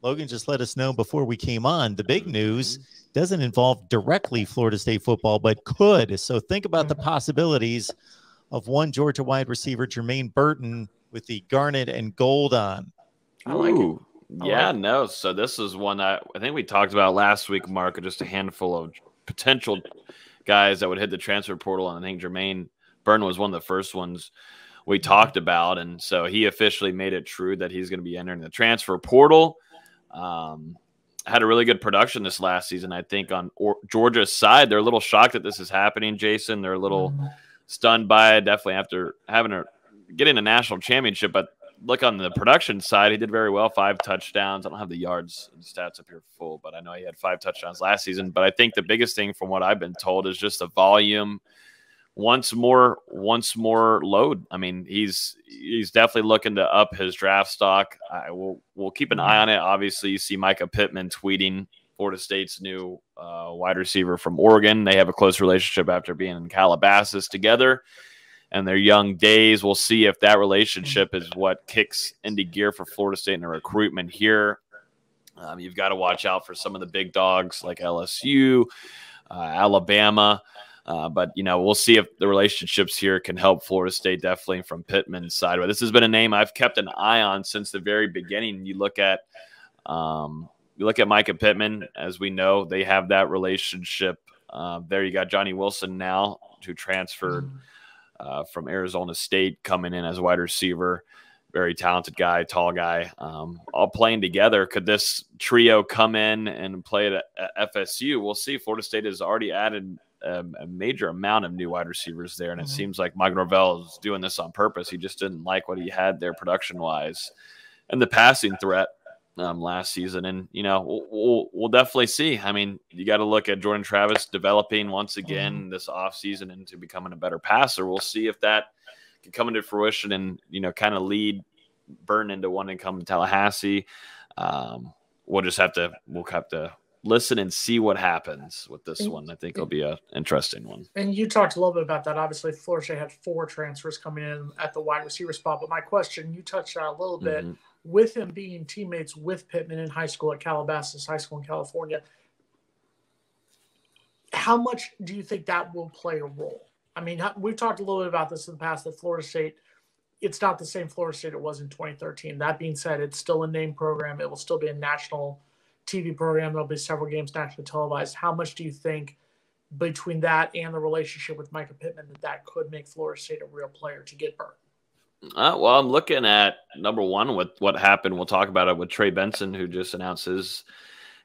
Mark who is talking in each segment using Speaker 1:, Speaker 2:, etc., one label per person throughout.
Speaker 1: Logan just let us know before we came on, the big news doesn't involve directly Florida State football, but could. So think about the possibilities of one Georgia wide receiver, Jermaine Burton, with the garnet and gold on.
Speaker 2: I like it.
Speaker 3: Yeah, no. So this is one I think we talked about last week, Mark, just a handful of potential guys that would hit the transfer portal. And I think Jermaine Burton was one of the first ones we talked about. And so he officially made it true that he's going to be entering the transfer portal. Had a really good production this last season, I think, on Georgia's side. They're a little shocked that this is happening, Jason. They're a little stunned by it, definitely after getting a national championship. But look on the production side, he did very well. 5 touchdowns. I don't have the yards and stats up here full, but I know he had 5 touchdowns last season. But I think the biggest thing from what I've been told is just the volume. Once more load. I mean, he's definitely looking to up his draft stock. We'll keep an eye on it. Obviously, you see Mycah Pittman tweeting Florida State's new wide receiver from Oregon. They have a close relationship after being in Calabasas together and their young days. We'll see if that relationship is what kicks into gear for Florida State in the recruitment here. You've got to watch out for some of the big dogs like LSU, Alabama. But, you know, we'll see if the relationships here can help Florida State, definitely from Pittman's side. But this has been a name I've kept an eye on since the very beginning. You look at Mycah Pittman, as we know, they have that relationship. There you got Johnny Wilson now, who transferred from Arizona State, coming in as a wide receiver. Very talented guy, tall guy, all playing together. Could this trio come in and play at FSU? We'll see. Florida State has already added a major amount of new wide receivers there, and it seems like Mike Norvell is doing this on purpose. He just didn't like what he had there production-wise and the passing threat last season. And, you know, we'll definitely see. I mean, you got to look at Jordan Travis developing once again this offseason into becoming a better passer. We'll see if that can come into fruition and, you know, kind of lead Burton into wanting to come to Tallahassee. We'll have to listen and see what happens with this one. I think it'll be an interesting one.
Speaker 2: And you talked a little bit about that. Obviously, Florida State had 4 transfers coming in at the wide receiver spot. But my question, you touched on a little bit, with him being teammates with Pittman in high school at Calabasas High School in California, how much do you think that will play a role? I mean, we've talked a little bit about this in the past, that Florida State, it's not the same Florida State it was in 2013. That being said, it's still a name program. It will still be a national TV program. There'll be several games nationally televised. How much do you think between that and the relationship with Mycah Pittman that could make Florida State a real player to get Burton?
Speaker 3: Well, I'm looking at, number one, with what happened. We'll talk about it with Trey Benson, who just announced his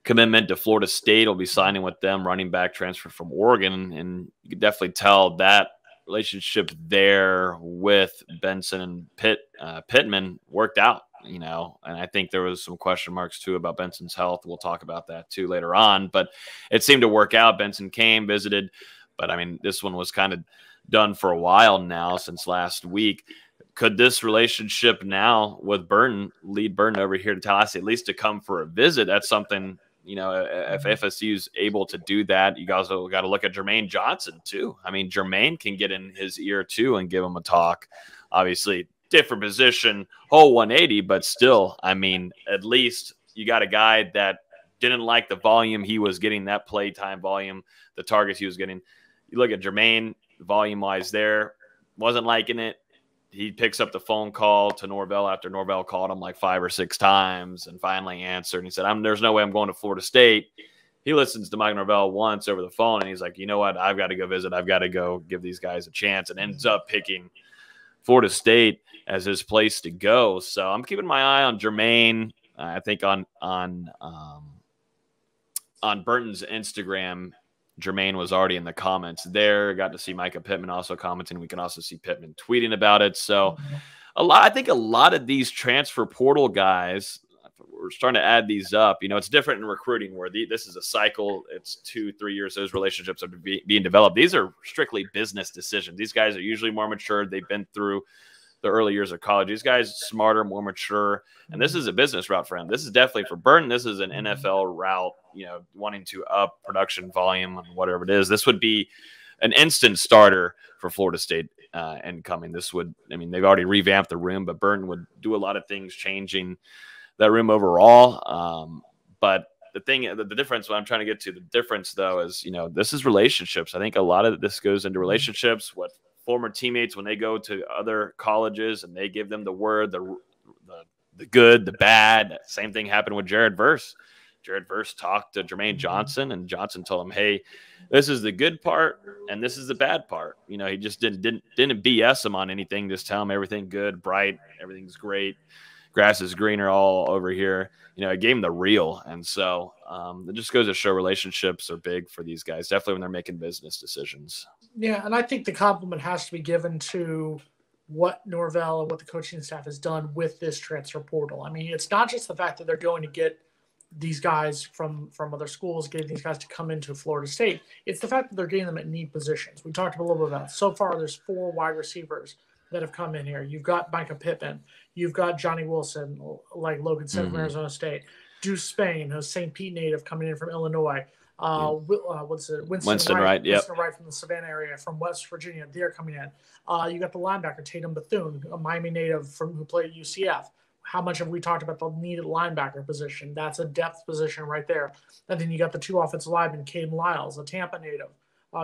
Speaker 3: commitment to Florida State. Will be signing with them, running back transfer from Oregon. And you can definitely tell that relationship there with Benson and Pittman worked out. You know, and I think there was some question marks too about Benson's health. We'll talk about that too later on, but it seemed to work out. Benson came, visited, but I mean, this one was kind of done for a while now, since last week. Could this relationship now with Burton lead Burton over here to Tallahassee, at least to come for a visit? That's something, you know, if FSU is able to do that. You guys got to look at Jermaine Johnson too. I mean, Jermaine can get in his ear too and give him a talk. Obviously, different position, whole 180, but still, I mean, at least you got a guy that didn't like the volume he was getting, that play time volume, the targets he was getting. You look at Jermaine, volume-wise there, wasn't liking it. He picks up the phone call to Norvell after Norvell called him like 5 or 6 times and finally answered. And he said, there's no way I'm going to Florida State. He listens to Mike Norvell once over the phone, and he's like, you know what? I've got to go visit. I've got to go give these guys a chance, and ends up picking Florida State as his place to go. So I'm keeping my eye on Jermaine. I think on Burton's Instagram, Jermaine was already in the comments there. Got to see Mycah Pittman also commenting. We can also see Pittman tweeting about it. So I think a lot of these transfer portal guys, we're starting to add these up. You know, it's different in recruiting where this is a cycle. It's 2-3 years. Those relationships are being developed. These are strictly business decisions. These guys are usually more mature. They've been through the early years of college. These guys smarter, more mature, and this is a business route for him. This is definitely for Burton. This is an NFL route, you know, wanting to up production volume and whatever it is. This would be an instant starter for Florida State incoming. This would, I mean, they've already revamped the room, but Burton would do a lot of things changing overall. But the difference, what I'm trying to get to, the difference though is, this is relationships. I think a lot of this goes into relationships. What former teammates, when they go to other colleges and they give them the word, the good, the bad. Same thing happened with Jared Verse. Jared Verse talked to Jermaine Johnson, and Johnson told him, "Hey, this is the good part, and this is the bad part." He just didn't BS him on anything. Just tell him everything good, bright, everything's great, grass is greener all over here. It gave him the real, and so it just goes to show relationships are big for these guys, definitely when they're making business decisions.
Speaker 2: Yeah, and I think the compliment has to be given to what Norvell and what the coaching staff has done with this transfer portal. I mean, it's not just the fact that they're going to get these guys from other schools, getting these guys to come into Florida State. It's the fact that they're getting them at need positions. We talked a little bit about it. So far, there's 4 wide receivers that have come in here. You've got Mycah Pittman. You've got Johnny Wilson, like Logan said, from Arizona State. Deuce Spain, who's St. Pete native, coming in from Illinois. Winston Wright. Yep. Winston Wright from the Savannah area, from West Virginia. They're coming in. You got the linebacker, Tatum Bethune, a Miami native who played at UCF. How much have we talked about the needed linebacker position? That's a depth position right there. And then you got the 2 offensive linemen, Caden Lyles, a Tampa native,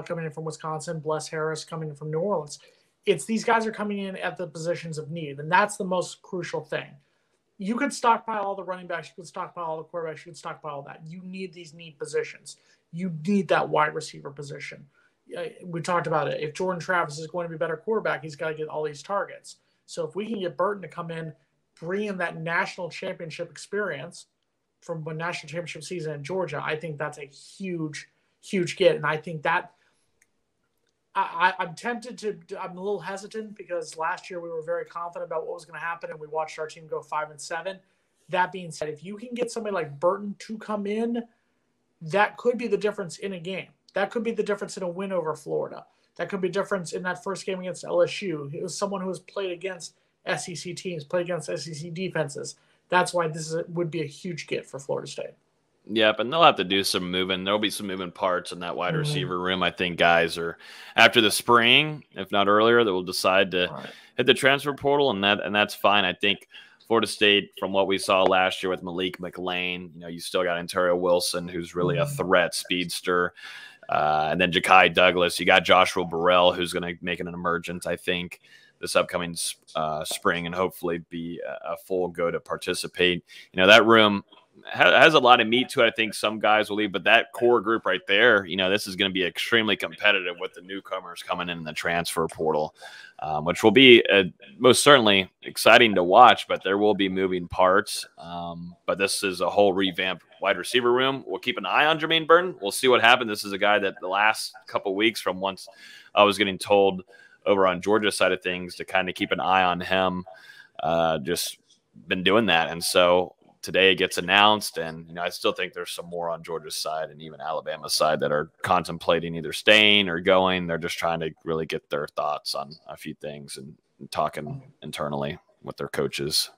Speaker 2: coming in from Wisconsin, Bless Harris coming in from New Orleans. It's these guys are coming in at the positions of need, and that's the most crucial thing. You could stockpile all the running backs, you could stockpile all the quarterbacks, you could stockpile all that. You need these need positions. You need that wide receiver position. We talked about it. If Jordan Travis is going to be a better quarterback, he's got to get all these targets. So if we can get Burton to come in, bring in that national championship experience from a national championship season in Georgia, I think that's a huge, huge get. And I think that I'm tempted to – I'm a little hesitant because last year we were very confident about what was going to happen, and we watched our team go 5-7. That being said, if you can get somebody like Burton to come in, that could be the difference in a game. That could be the difference in a win over Florida. That could be a difference in that first game against LSU. It was someone who has played against SEC teams, played against SEC defenses. That's why this would be a huge get for Florida State.
Speaker 3: Yep, and they'll have to do some moving. There'll be some moving parts in that wide receiver room. I think guys are, after the spring, if not earlier, that will decide to hit the transfer portal, and that's fine. I think Florida State, from what we saw last year with Malik McLean, you still got Ontario Wilson, who's really a threat speedster, and then Ja'Kai Douglas. You got Joshua Burrell, who's going to make an emergence, I think, this upcoming spring, and hopefully be a full go to participate. That room has a lot of meat to it. I think some guys will leave, but that core group right there, this is going to be extremely competitive with the newcomers coming in the transfer portal, which will be most certainly exciting to watch, but there will be moving parts. But this is a whole revamped wide receiver room. We'll keep an eye on Jermaine Burton. We'll see what happens. This is a guy that the last couple of weeks, from once I was getting told over on Georgia's side of things to kind of keep an eye on him, just been doing that. And so today it gets announced, and I still think there's some more on Georgia's side and even Alabama's side that are contemplating either staying or going. They're just trying to really get their thoughts on a few things and talking internally with their coaches.